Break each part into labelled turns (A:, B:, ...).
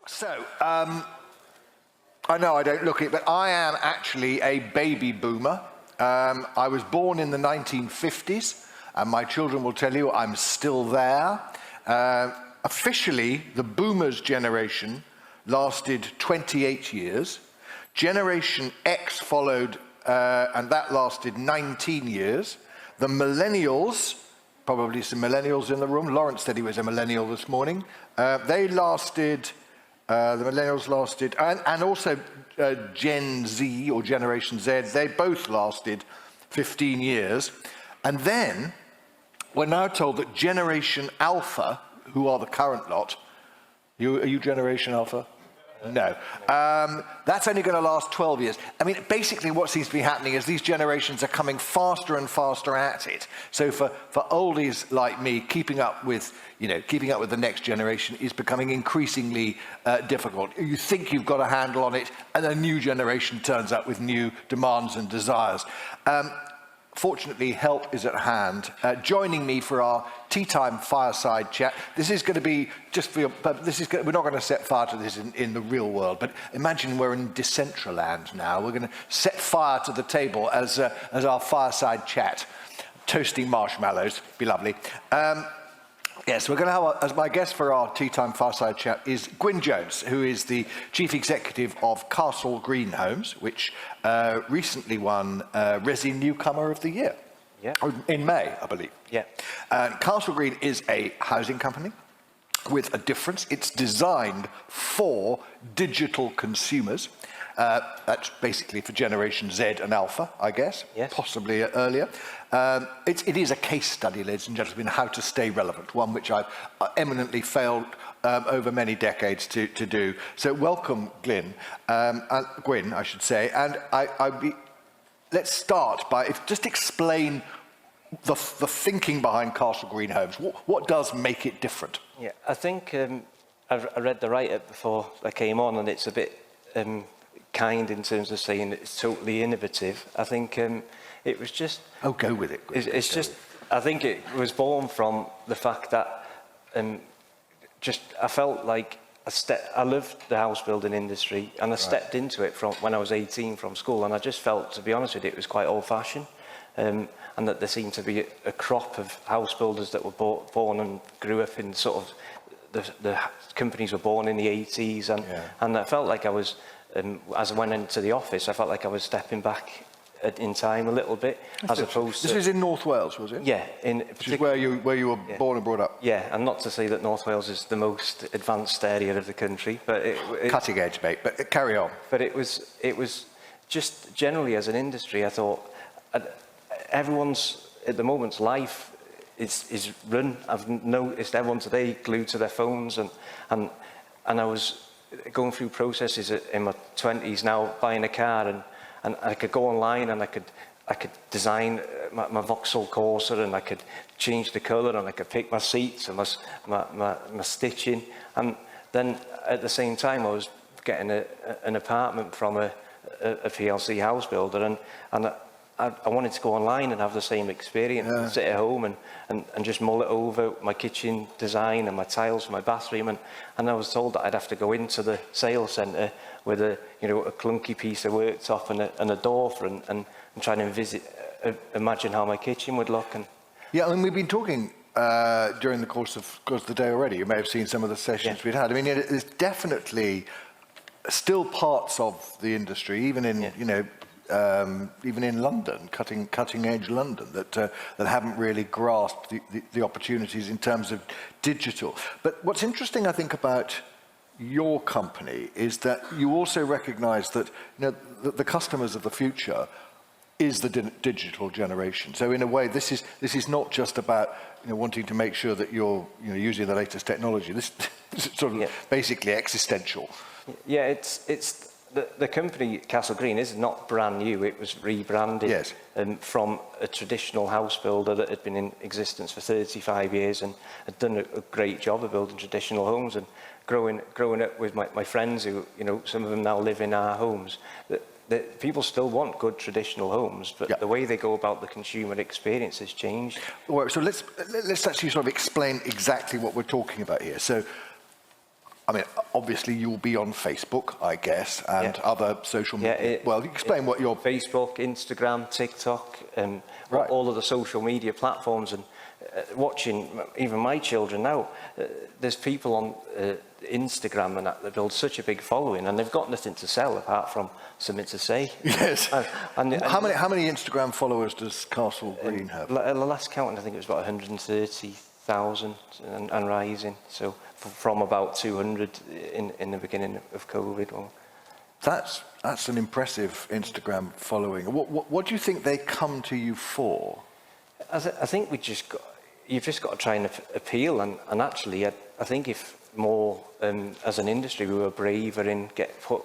A: So, I know I don't look it, but I am actually a baby boomer. I was born in the 1950s, and my children will tell you I'm still there. Officially, the boomers generation lasted 28 years. Generation X followed, and that lasted 19 years. The millennials, probably some millennials in the room, Lawrence said he was a millennial this morning, they lasted, the millennials lasted, and also Gen Z or Generation Z, they both lasted 15 years. And then we're now told that Generation Alpha, who are the current lot, are you Generation Alpha? No. That's only going to last 12 years. I mean, basically what seems to be happening is these generations are coming faster and faster at it. So for oldies like me, keeping up with the next generation is becoming increasingly difficult. You think you've got a handle on it, and a new generation turns up with new demands and desires. Fortunately, help is at hand. Joining me for our tea time fireside chat. This is going to be just for your. We're not going to set fire to this in the real world, but imagine we're in Decentraland now. We're going to set fire to the table as our fireside chat, toasting marshmallows. Be lovely. Yes, we're going to have, as my guest for our tea time fireside chat is Gwyn Jones, who is the Chief Executive of Castle Green Homes, which recently won RESi Newcomer of the Year.
B: Yeah.
A: In May, I believe.
B: Yeah.
A: Castle Green is a housing company with a difference. It's designed for digital consumers. That's basically for Generation Z and Alpha, I guess,
B: yes.
A: Possibly earlier. It is a case study, ladies and gentlemen, how to stay relevant, one which I've eminently failed over many decades to do. So welcome, Gwyn, I should say. And let's start by just explain the thinking behind Castle Green Homes. What does make it different?
B: Yeah, I think I read the write-up before I came on, and it's a bit kind in terms of saying it's totally innovative. I think it was just...
A: Oh, go with it.
B: It's just... I think it was born from the fact that I felt like I loved the house building industry, and I stepped into it from when I was 18 from school, and I just felt, to be honest with you, it was quite old-fashioned, and that there seemed to be a crop of house builders that were born and grew up in sort of... The companies were born in the 80s, and I felt like I was... as I went into the office, I felt like I was stepping back in time a little bit, as opposed to...
A: This was in North Wales, was it?
B: Yeah.
A: Which is where you were born and brought up?
B: Yeah, and not to say that North Wales is the most advanced area of the country, but...
A: Cutting edge, mate, but carry on.
B: But it was just generally as an industry, I thought, everyone's, at the moment's life is run. I've noticed everyone today glued to their phones, and I was... going through processes in my 20s now, buying a car, and I could go online and I could design my Vauxhall Corsa, and I could change the colour, and I could pick my seats and my stitching, and then at the same time I was getting an apartment from a PLC house builder, and I wanted to go online and have the same experience, and sit at home and just mull it over, my kitchen design and my tiles for my bathroom, and I was told that I'd have to go into the sales centre with a clunky piece of worktop and a door front, and try and imagine how my kitchen would look. And
A: yeah, and we've been talking during the course of the day already. You may have seen some of the sessions we'd had. I mean, there's definitely still parts of the industry, even in even in London, cutting edge London, that haven't really grasped the opportunities in terms of digital. But what's interesting, I think, about your company is that you also recognise that the customers of the future is the digital generation. So in a way, this is not just about wanting to make sure that you're using the latest technology. This is sort of basically existential.
B: Yeah, it's. The company Castle Green is not brand new. It was rebranded from a traditional house builder that had been in existence for 35 years and had done a great job of building traditional homes, and growing up with my friends who, some of them now live in our homes. That people still want good traditional homes, but the way they go about the consumer experience has changed.
A: Well, so let's actually sort of explain exactly what we're talking about here. So I mean, obviously you'll be on Facebook, I guess, and other social media. Well, explain what your...
B: Facebook, Instagram, TikTok,
A: Right.
B: all of the social media platforms, and watching even my children now, there's people on Instagram and that build such a big following, and they've got nothing to sell apart from something to say.
A: Yes.
B: And
A: how many Instagram followers does Castle Green have?
B: The last count, I think it was about 130,000 and rising. So from about 200 in the beginning of COVID. Well,
A: That's an impressive Instagram following. What do you think they come to you for?
B: I think you've just got to try and appeal, and actually I think if more as an industry we were braver in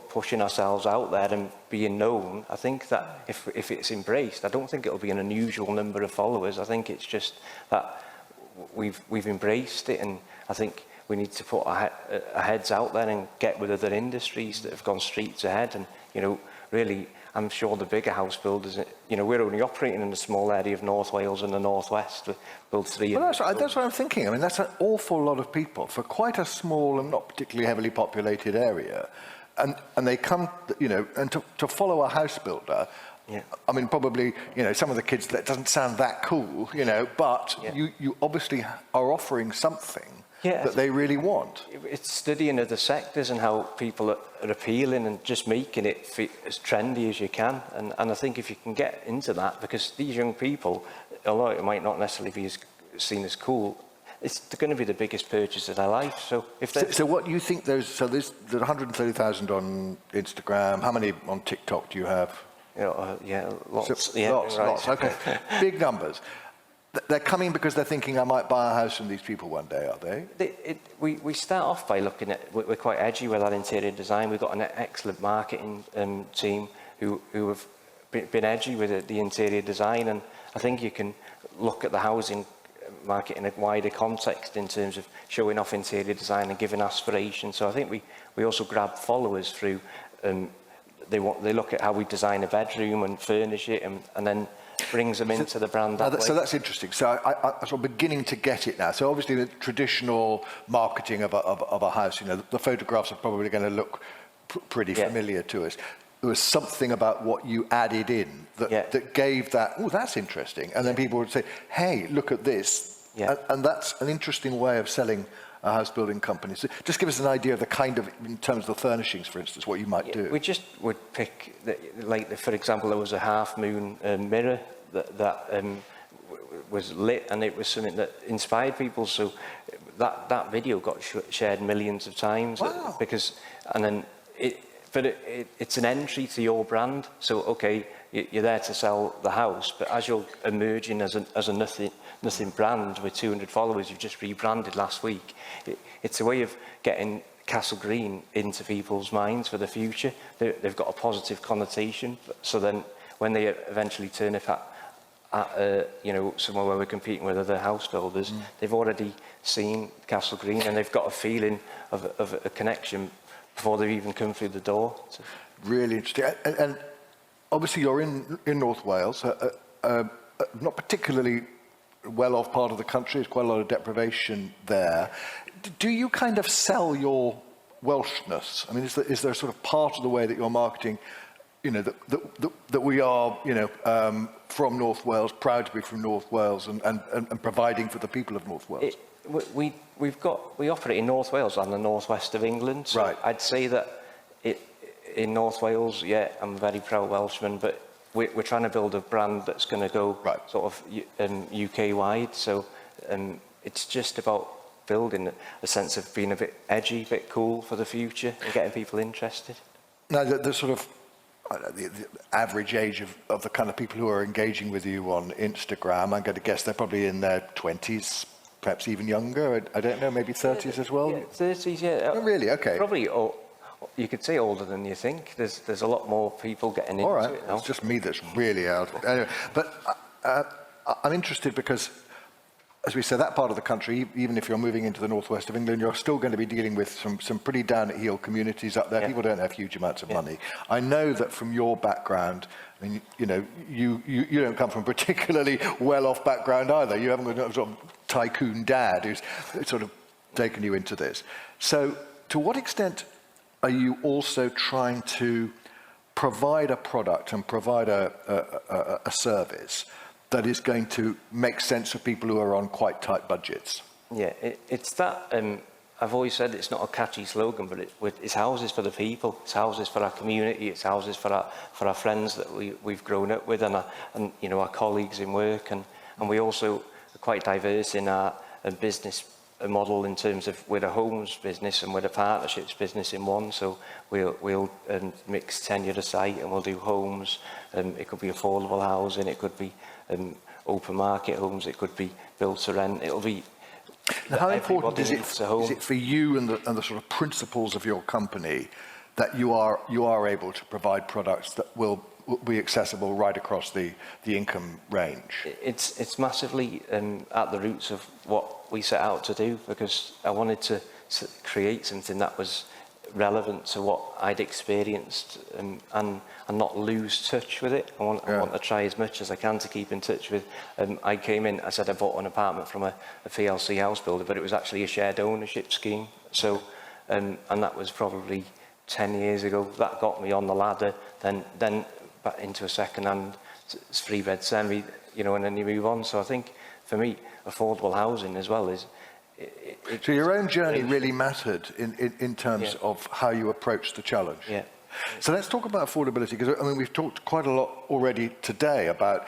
B: pushing ourselves out there and being known, I think that if it's embraced, I don't think it'll be an unusual number of followers. I think it's just that we've embraced it, and I think we need to put our heads out there and get with other industries that have gone streets ahead. And, you know, really, I'm sure the bigger house builders, you know, we're only operating in a small area of North Wales and the North West. We build 3...
A: Well, that's what I'm thinking. I mean, that's an awful lot of people for quite a small and not particularly heavily populated area. And they come, you know, and to follow a house builder, I mean, probably, you know, some of the kids, that doesn't sound that cool, you know, but you obviously are offering something that they really want.
B: It's studying other sectors and how people are appealing and just making it as trendy as you can. And I think if you can get into that, because these young people, although it might not necessarily be seen as cool, it's going to be the biggest purchase of their life. So if
A: so what do you think there's 130,000 on Instagram. How many on TikTok do you have?
B: Lots.
A: Lots. Okay, big numbers. They're coming because they're thinking, I might buy a house from these people one day, are they?
B: We start off by looking at, we're quite edgy with our interior design. We've got an excellent marketing team who have been edgy with the interior design, and I think you can look at the housing market in a wider context in terms of showing off interior design and giving aspiration. So I think we also grab followers through, they look at how we design a bedroom and furnish it, and then brings them into the brand that way.
A: So that's interesting. So I'm sort of beginning to get it now. So obviously the traditional marketing of a house, you know, the photographs are probably going to look pretty familiar to us. There was something about what you added in that gave that, oh, that's interesting. And then people would say, hey, look at this. And that's an interesting way of selling a house building company. So just give us an idea of the kind of, in terms of the furnishings, for instance, what you might do.
B: We just would pick, for example, there was a half moon mirror that was lit, and it was something that inspired people. So that video got shared millions of times.
A: Wow.
B: It's an entry to your brand. So okay, you're there to sell the house, but as you're emerging as a nothing brand with 200 followers, you've just rebranded last week. It's a way of getting Castle Green into people's minds for the future. They've got a positive connotation. So then when they eventually turn up at you know, somewhere where we're competing with other house builders, they've already seen Castle Green and they've got a feeling of a connection before they've even come through the door. So.
A: Really interesting. And obviously you're in North Wales, not particularly well-off part of the country. There's quite a lot of deprivation there. Do you kind of sell your Welshness? I mean, is there sort of part of the way that you're marketing, you know, that we are, you know, from North Wales, proud to be from North Wales, and providing for the people of North Wales?
B: We operate in North Wales and the northwest of England. So
A: right.
B: I'd say that in North Wales, I'm a very proud Welshman, but we're trying to build a brand that's going to go sort of UK-wide. So it's just about building a sense of being a bit edgy, a bit cool for the future, and getting people interested.
A: Now, the sort of the average age of the kind of people who are engaging with you on Instagram, I'm going to guess they're probably in their 20s, perhaps even younger. I don't know, maybe 30s as well?
B: Yeah, 30s, yeah.
A: Oh, really? Okay.
B: Probably, you could say older than you think. There's a lot more people getting into it now.
A: It's just me that's really out. Anyway, but I'm interested because, as we say, that part of the country, even if you're moving into the northwest of England, you're still going to be dealing with some pretty down-at-heel communities up there. People don't have huge amounts of money. I know that from your background, I mean, you know, you don't come from a particularly well-off background either. You haven't got a sort of tycoon dad who's sort of taken you into this. So to what extent are you also trying to provide a product and provide a service that is going to make sense for people who are on quite tight budgets?
B: Yeah, it's that. I've always said it's not a catchy slogan, but it's houses for the people. It's houses for our community. It's houses for our friends that we've grown up with, and you know, our colleagues in work, and we also are quite diverse in our business model in terms of we're a homes business and we're a partnerships business in one. So we'll mix tenure site, and we'll do homes. It could be affordable housing. It could be open market homes. It could be built to rent. It'll be.
A: Now, how important is it for you and the sort of principles of your company that you are able to provide products that will be accessible right across the income range?
B: It's massively at the roots of what we set out to do, because I wanted to create something that was relevant to what I'd experienced, and not lose touch with it. I want to try as much as I can to keep in touch with. I came in, I said I bought an apartment from a PLC house builder, but it was actually a shared ownership scheme. So, and that was probably 10 years ago. That got me on the ladder. Then back into a second-hand 3-bed semi, you know, and then you move on. So I think for me, affordable housing as well is.
A: So your own journey really mattered in terms of how you approach the challenge.
B: Yeah.
A: So let's talk about affordability, because I mean we've talked quite a lot already today about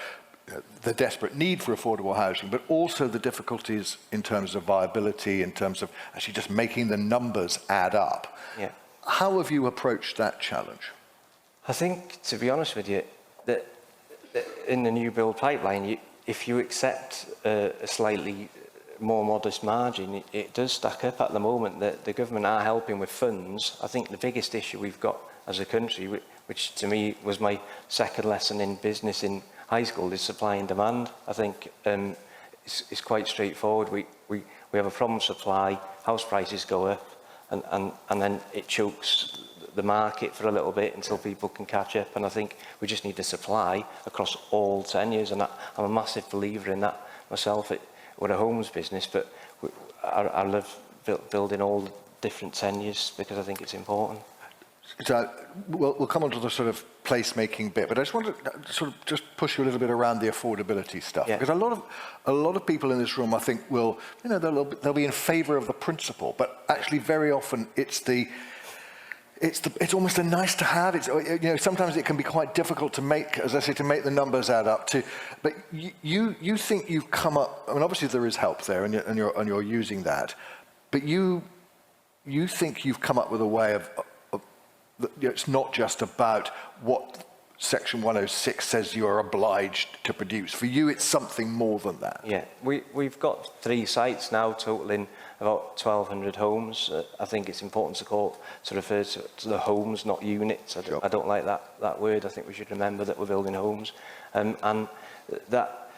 A: the desperate need for affordable housing, but also the difficulties in terms of viability, in terms of actually just making the numbers add up.
B: Yeah.
A: How have you approached that challenge?
B: I think, to be honest with you, that in the new build pipeline, if you accept a slightly more modest margin, it does stack up at the moment. The government are helping with funds. I think the biggest issue we've got as a country, which to me was my second lesson in business in high school, is supply and demand. I think it's quite straightforward. We have a problem with supply, house prices go up, and then it chokes the market for a little bit until people can catch up. And I think we just need to supply across all tenures, and I'm a massive believer in that myself. We're a homes business, but I love building all different tenures because I think it's important.
A: So we'll come on to the sort of placemaking bit, but I just want to sort of just push you a little bit around the affordability stuff, because a lot of people in this room, I think, will, you know, they'll be in favour of the principle, but actually very often it's almost a nice to have. It's, you know, sometimes it can be quite difficult to make, as I say, to make the numbers add up to. But you think you've come up. I mean, obviously there is help there, and you're using that. But you think you've come up with a way of it's not just about what Section 106 says you are obliged to produce. For you, it's something more than that.
B: Yeah, we've got 3 sites now, totaling about 1,200 homes. I think it's important to refer to the homes, not units. I don't like that word. I think we should remember that we're building homes, and that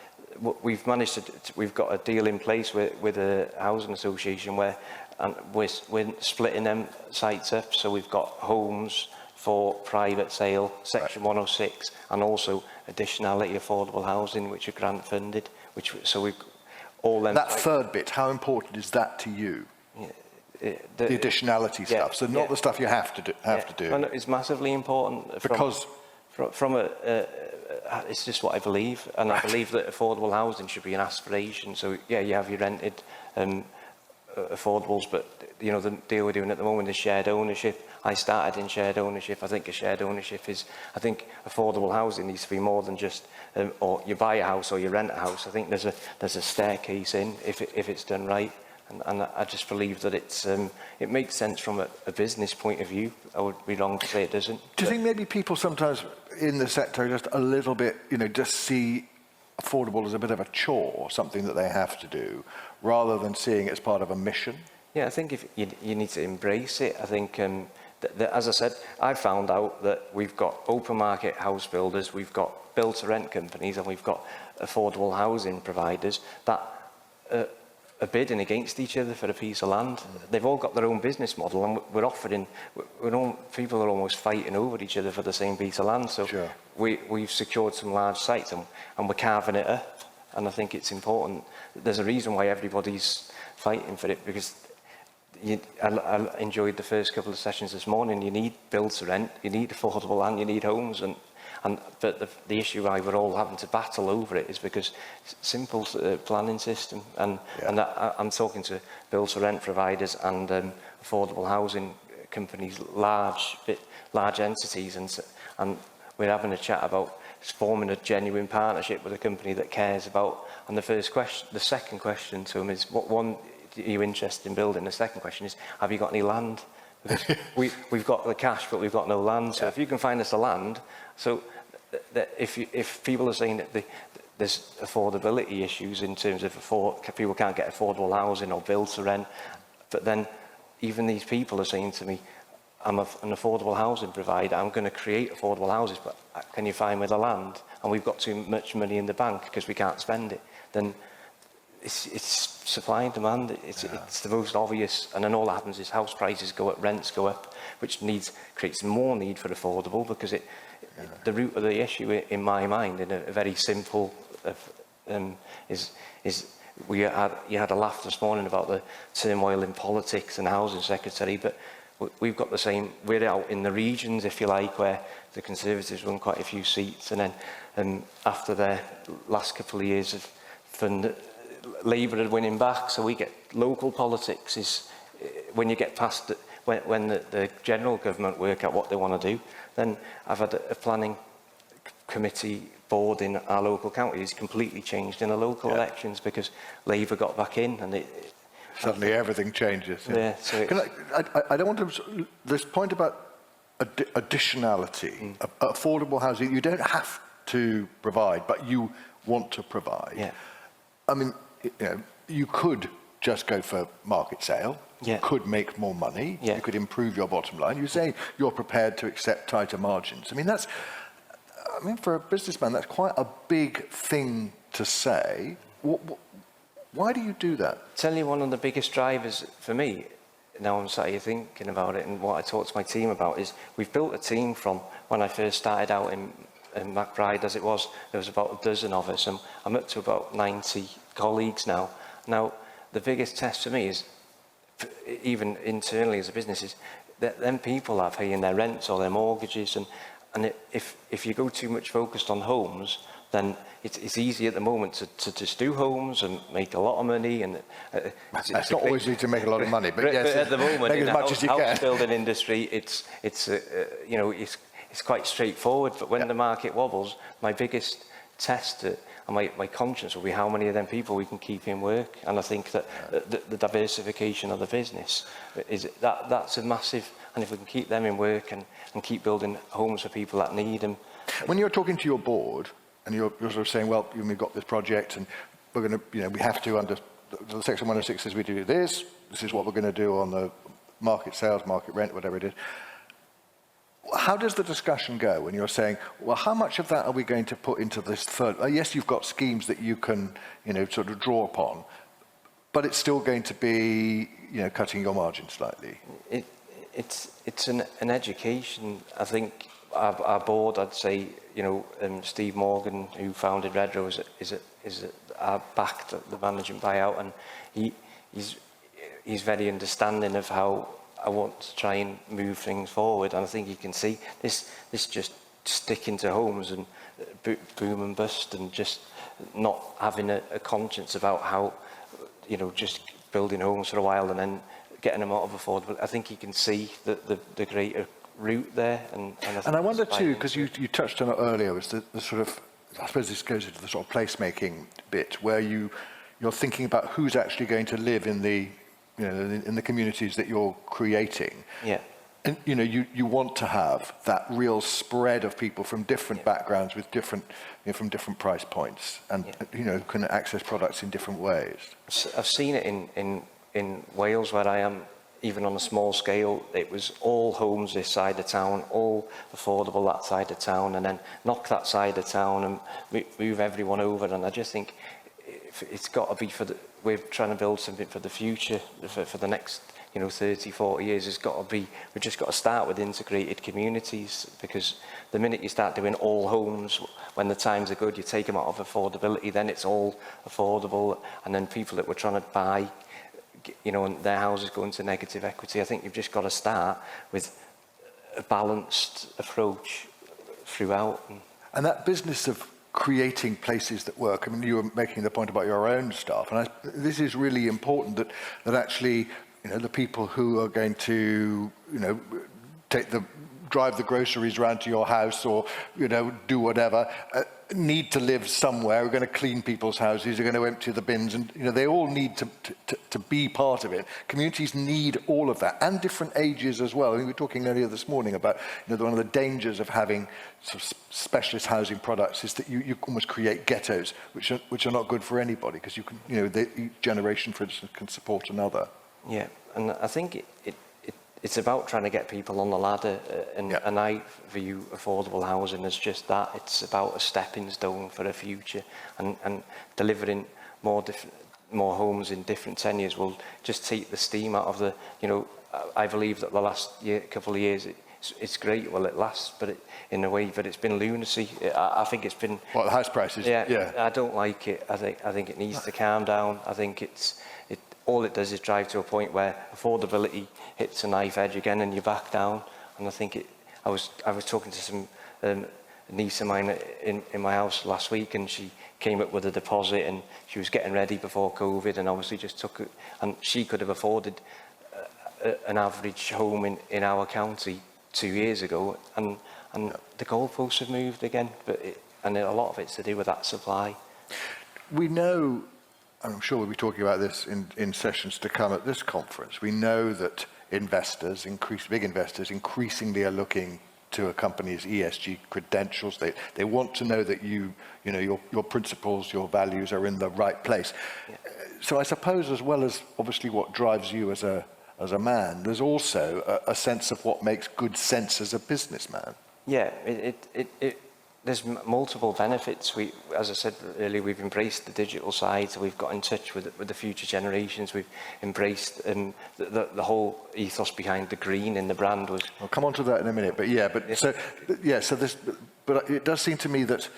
B: we've managed to. We've got a deal in place with a housing association where, and we're splitting them sites up. So we've got homes for private sale, Section 106, and also additionality affordable housing, which are grant funded. So we've all them.
A: That third bit, how important is that to you? Yeah, the additionality stuff. So not the stuff you have to do.
B: No, it's massively important
A: because
B: from it's just what I believe, and I believe that affordable housing should be an aspiration. So yeah, you have your rented affordables, but you know the deal we're doing at the moment is shared ownership. I started in shared ownership. I think a shared ownership is. I think affordable housing needs to be more than just or you buy a house or you rent a house. I think there's a staircase in if it's done right, and I just believe that it makes sense from a business point of view. I would be wrong to say it doesn't.
A: Do you think maybe people sometimes in the sector just a little bit, you know, just see affordable as a bit of a chore, something that they have to do, rather than seeing it as part of a mission?
B: Yeah, I think if you need to embrace it. I think, as I said, I found out that we've got open market house builders, we've got build-to-rent companies, and we've got affordable housing providers that are bidding against each other for a piece of land. They've all got their own business model, and people are almost fighting over each other for the same piece of land. So we've secured some large sites, and we're carving it up. And I think it's important. There's a reason why everybody's fighting for it, because I enjoyed the first couple of sessions this morning. You need build to rent, you need affordable land, you need homes, but the issue why we're all having to battle over it is because simple planning system, and I'm talking to build to rent providers and affordable housing companies, large entities, and we're having a chat about forming a genuine partnership with a company that cares about. And the second question to them is, what one are you interested in building? The second question is, have you got any land? Because we've got the cash, but we've got no land. So if you can find us the land, so that if people are saying that there's affordability issues in terms of people can't get affordable housing or build to rent, but then even these people are saying to me, I'm an affordable housing provider, I'm going to create affordable houses, but can you find me the land? And we've got too much money in the bank because we can't spend it. Then it's supply and demand. It's the most obvious, and then all that happens is house prices go up, rents go up, which creates more need for affordable, because the root of the issue in my mind, in a very simple, is you had a laugh this morning about the turmoil in politics and housing secretary, but we've got the same. We're out in the regions, if you like, where the Conservatives won quite a few seats, and then after their last couple of years of fund, Labour are winning back, so we get local politics. Is when you get past when the general government work out what they want to do. Then I've had a planning committee board in our local counties completely changed in the local elections because Labour got back in, and
A: suddenly everything changes.
B: Yeah. So
A: I don't want to. This point about additionality, affordable housing, you don't have to provide, but you want to provide.
B: Yeah.
A: I mean, you could just go for market sale.
B: Yeah.
A: You could make more money.
B: Yeah.
A: You could improve your bottom line. You say you're prepared to accept tighter margins. I mean, for a businessman, that's quite a big thing to say. Why do you do that?
B: Tell you one of the biggest drivers for me, now I'm sat here thinking about it, and what I talk to my team about is we've built a team from when I first started out in McBride, as it was, there was about a dozen of us, and I'm up to about 90 colleagues now. Now, the biggest test for me is, even internally as a business, is that them people are paying their rents or their mortgages, and if you go too much focused on homes, then it's easy at the moment to just do homes and make a lot of money, and
A: it's not always easy to make a lot of money, but yes,
B: at the moment
A: make
B: in
A: as much as you can.
B: House building industry, it's quite straightforward. But when the market wobbles, my biggest test and my conscience will be how many of them people we can keep in work. And I think that the diversification of the business that's a massive. And if we can keep them in work and keep building homes for people that need them.
A: When you're talking to your board and you're sort of saying, well, we've got this project and we're going to, we have to, under the Section 106 says we do this is what we're going to do on the market sales, market rent, whatever it is. How does the discussion go when you're saying, well, how much of that are we going to put into this third? Yes, you've got schemes that you can, sort of draw upon, but it's still going to be, cutting your margin slightly.
B: It's an education. I think our board, I'd say, Steve Morgan, who founded Redrow, is backed the managing buyout, and he's very understanding of how I want to try and move things forward. And I think you can see this just sticking to homes and boom and bust, and just not having a conscience about how, just building homes for a while and then getting them out of affordable. I think you can see the greater route there. And I wonder too,
A: because you touched on it earlier, was the sort of, I suppose this goes into the sort of placemaking bit, where you're thinking about who's actually going to live in the in the communities that you're creating.
B: Yeah.
A: And you want to have that real spread of people from different backgrounds with different from different price points, and can access products in different ways.
B: I've seen it in Wales, where I am. Even on a small scale, it was all homes this side of town, all affordable that side of town, and then knock that side of town and move everyone over. And I just think it's got to be we're trying to build something for the future, for the next 30, 40 years. It's got to be, we've just got to start with integrated communities, because the minute you start doing all homes, when the times are good, you take them out of affordability, then it's all affordable, and then people that were trying to buy you know, and their houses go into negative equity. I think you've just got to start with a balanced approach throughout.
A: And that business of creating places that work, I mean, you were making the point about your own staff, and this is really important, that actually, you know, the people who are going to, you know, drive the groceries round to your house, or, you know, do whatever, need to live somewhere, are going to clean people's houses, are going to empty the bins, and, you know, they all need to be part of it. Communities need all of that, and different ages as well. I mean, we were talking earlier this morning about, you know, one of the dangers of having sort of specialist housing products is that you almost create ghettos, which are not good for anybody, because you can, you know, each generation, for instance, can support another.
B: Yeah, and I think it's about trying to get people on the ladder, and I view affordable housing as just that. It's about a stepping stone for the future, and delivering more homes in different tenures will just take the steam out of the, you know, I believe that the last couple of years, it's great while it lasts, but in a way, but it's been lunacy. I think it's been...
A: What, the house prices?
B: Yeah, I don't like it. I think it needs to calm down. I think all it does is drive to a point where affordability hits a knife edge again and you're back down. And I think I was talking to some niece of mine in my house last week, and she came up with a deposit, and she was getting ready before COVID, and obviously just took it, and she could have afforded an average home in our county 2 years ago, and the goalposts have moved again, and a lot of it's to do with that supply.
A: We know, and I'm sure we'll be talking about this in sessions to come at this conference, we know that investors, big investors, increasingly are looking to a company's ESG credentials. They want to know that you know, your principles, your values are in the right place. Yeah. So I suppose, as well as obviously what drives you as a man, there's also a sense of what makes good sense as a businessman.
B: Yeah, there's multiple benefits. As I said earlier, we've embraced the digital side, so we've got in touch with the future generations. We've embraced the whole ethos behind the green in the brand.
A: I'll come on to that in a minute, but but it does seem to me that,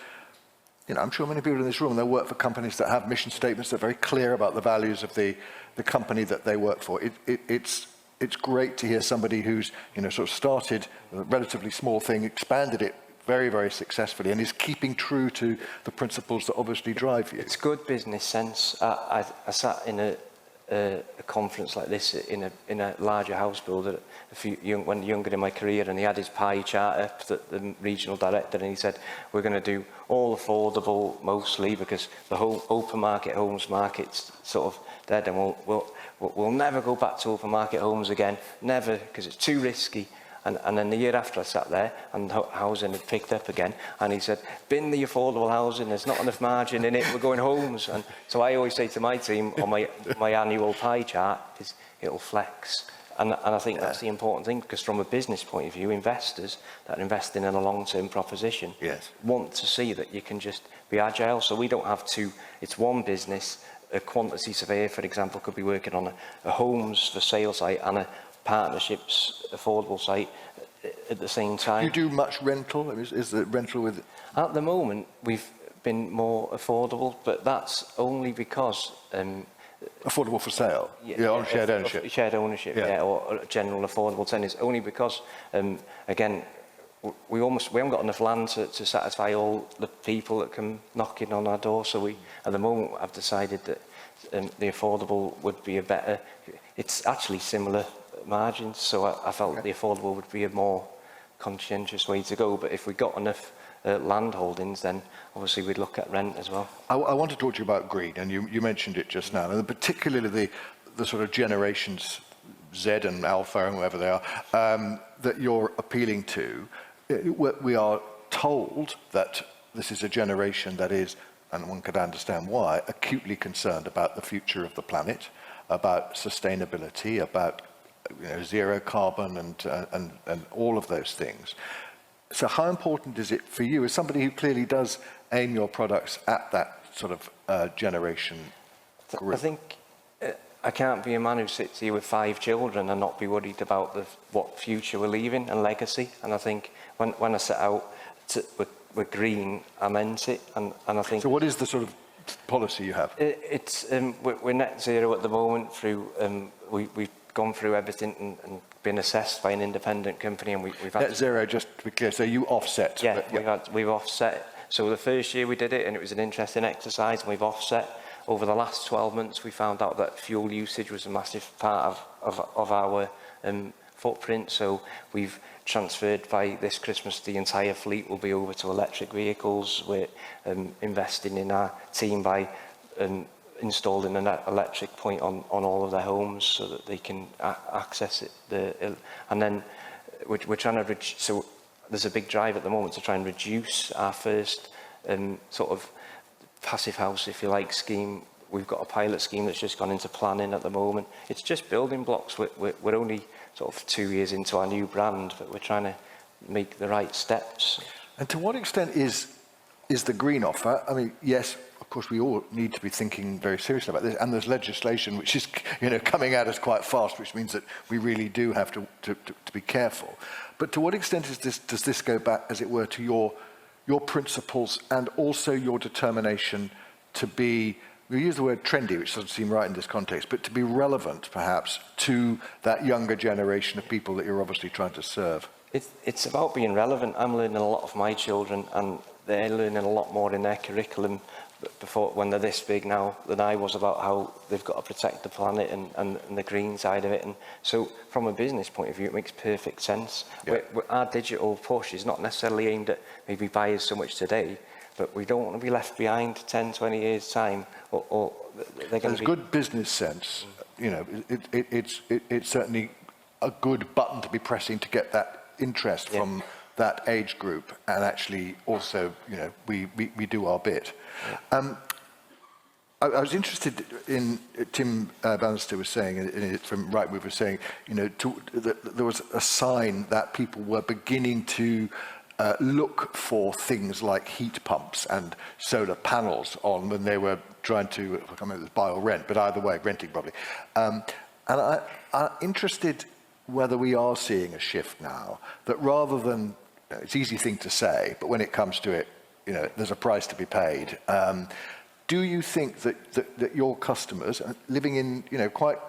A: you know, I'm sure many people in this room, they work for companies that have mission statements that are very clear about the values of the company that they work for. It's great to hear somebody who's, you know, sort of started a relatively small thing, expanded it very, very successfully, and is keeping true to the principles that obviously drive you.
B: It's good business sense. I sat in a conference like this in a larger house builder when younger in my career, and he had his pie chart up, the regional director, and he said, we're going to do all affordable mostly, because the whole open market homes market's sort of dead, and we'll never go back to open market homes again, never, because it's too risky. And then the year after, I sat there and housing had picked up again, and he said, bin the affordable housing, there's not enough margin in it, we're going homes. And so I always say to my team on my annual pie chart is it'll flex. And I think that's the important thing, because from a business point of view, investors that are investing in a long-term proposition want to see that you can just be agile. So we don't have to, it's one business. A quantity surveyor, for example, could be working on a homes for sale site and a partnerships affordable site at the same time.
A: You do much rental? Is the rental with...
B: At the moment, we've been more affordable, but that's only because...
A: affordable for sale? On shared ownership?
B: Shared ownership, or general affordable tenants, only because, again, we haven't got enough land to satisfy all the people that come knocking on our door, so at the moment, I've decided that the affordable would be a better... It's actually similar margins, so I felt the affordable would be a more conscientious way to go, but if we got enough land holdings, then obviously we'd look at rent as well.
A: I want to talk to you about green, and you mentioned it just now, and particularly the sort of generations Z and Alpha and whoever they are that you're appealing to. We are told that this is a generation that is, and one could understand why, acutely concerned about the future of the planet, about sustainability, about, you know, zero carbon and all of those things. So how important is it for you, as somebody who clearly does aim your products at that sort of generation group?
B: I think I can't be a man who sits here with 5 children and not be worried about what future we're leaving and legacy. And I think when I set out with green, I meant it. And I think...
A: So what is the sort of policy you have?
B: We're net zero at the moment through, we've gone through everything and been assessed by an independent company, and we've had
A: Net zero, just to be clear, so you offset?
B: Yeah,
A: but,
B: we've offset. So the first year we did it, and it was an interesting exercise, and we've offset. Over the last 12 months, we found out that fuel usage was a massive part of our footprint. So we've transferred by this Christmas, the entire fleet will be over to electric vehicles. We're investing in our team by installing an electric point on all of their homes so that they can access it. And then we're trying to so there's a big drive at the moment to try and reduce our first sort of passive house, if you like, scheme. We've got a pilot scheme that's just gone into planning at the moment. It's just building blocks. We're only sort of 2 years into our new brand, but we're trying to make the right steps.
A: And to what extent is the green offer? I mean, yes, of course, we all need to be thinking very seriously about this, and there's legislation which is, coming at us quite fast, which means that we really do have to be careful. But to what extent does this go back, as it were, to your principles and also your determination to be, we use the word trendy, which doesn't seem right in this context, but to be relevant, perhaps, to that younger generation of people that you're obviously trying to serve?
B: It's about being relevant. I'm learning a lot of my children, and they're learning a lot more in their curriculum before, when they're this big now, than I was, about how they've got to protect the planet and the green side of it. And so from a business point of view, it makes perfect sense. Yeah. Our digital push is not necessarily aimed at maybe buyers so much today, but we don't want to be left behind 10, 20 years' time, or they're going to be...
A: good business sense. It's certainly a good button to be pressing to get that interest from that age group, and actually also, we do our bit. Yeah. I was interested in Tim Bannister was saying, from Rightmove was saying, that there was a sign that people were beginning to look for things like heat pumps and solar panels on when they were trying to, I can't remember if it was buy or rent, but either way, renting probably. And I'm interested whether we are seeing a shift now, that rather than, it's an easy thing to say, but when it comes to it, there's a price to be paid. Do you think that your customers, living in, quite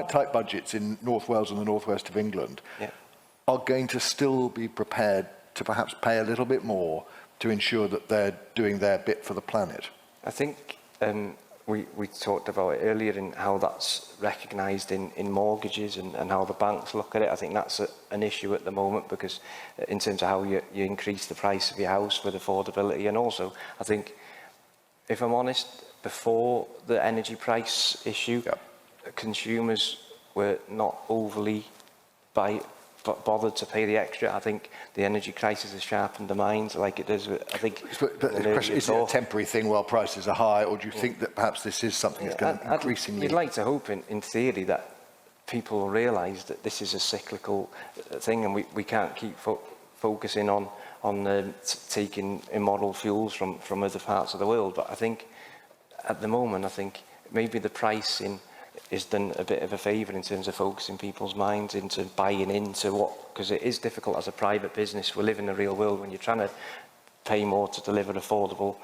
A: tight budgets in North Wales and the northwest of England, are going to still be prepared to perhaps pay a little bit more to ensure that they're doing their bit for the planet?
B: I think we talked about it earlier, in how that's recognised in mortgages and how the banks look at it. I think that's an issue at the moment, because in terms of how you increase the price of your house with affordability. And also, I think, if I'm honest, before the energy price issue, consumers were not overly bothered to pay the extra. I think the energy crisis has sharpened the minds, like it does. I think.
A: But the question, is it a temporary thing while prices are high, or do you think that perhaps this is something that's going to increasingly?
B: You'd like to hope, in theory, that people realise that this is a cyclical thing, and we can't keep focusing on taking immoral fuels from other parts of the world. But I think at the moment, maybe the pricing is done a bit of a favour in terms of focusing people's minds into buying into what, because it is difficult as a private business. We live in the real world when you're trying to pay more to deliver affordable,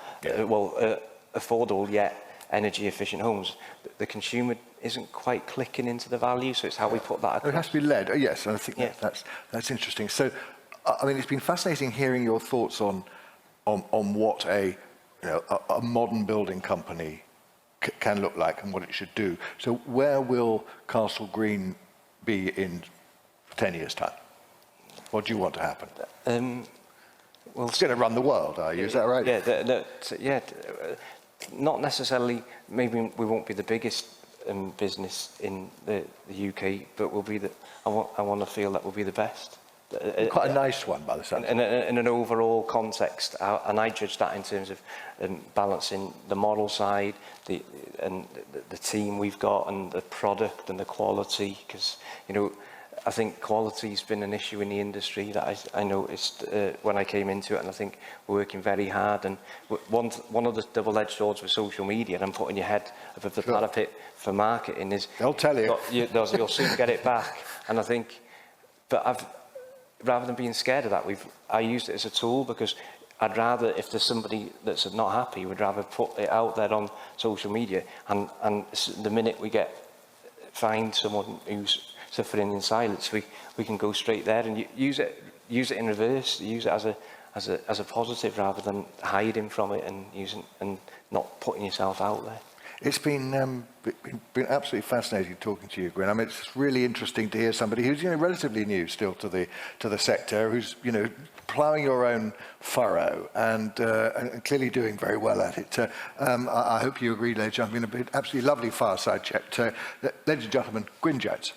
B: affordable yet energy efficient homes. The consumer isn't quite clicking into the value, so it's how we put that across.
A: It has to be led. Yes, and I think that's interesting. So, I mean, it's been fascinating hearing your thoughts on what a modern building company can look like and what it should do. So where will Castle Green be in 10 years' time? What do you want to happen?
B: Well,
A: it's going to run the world, are you? Is that right?
B: Not necessarily. Maybe we won't be the biggest business in the UK, but we'll be I want to feel that we'll be the best.
A: Quite a nice one, by the sound.
B: In an overall context, and I judge that in terms of balancing the moral side, the team we've got, and the product and the quality. Because I think quality's been an issue in the industry that I noticed when I came into it, and I think we're working very hard. And one of the double-edged swords with social media, and I'm putting your head above the parapet for marketing, is
A: they'll tell you.
B: You'll soon get it back. And I think, rather than being scared of that, I used it as a tool, because I'd rather, if there's somebody that's not happy, we'd rather put it out there on social media, and the minute we find someone who's suffering in silence, we can go straight there and use it in reverse, use it as a positive rather than hiding from it and not putting yourself out there.
A: It's been absolutely fascinating talking to you, Gwyn. I mean, it's really interesting to hear somebody who's relatively new still to the sector, who's ploughing your own furrow and clearly doing very well at it. I hope you agree, ladies and gentlemen. It's been an absolutely lovely fireside chat. Ladies and gentlemen, Gwyn Jones.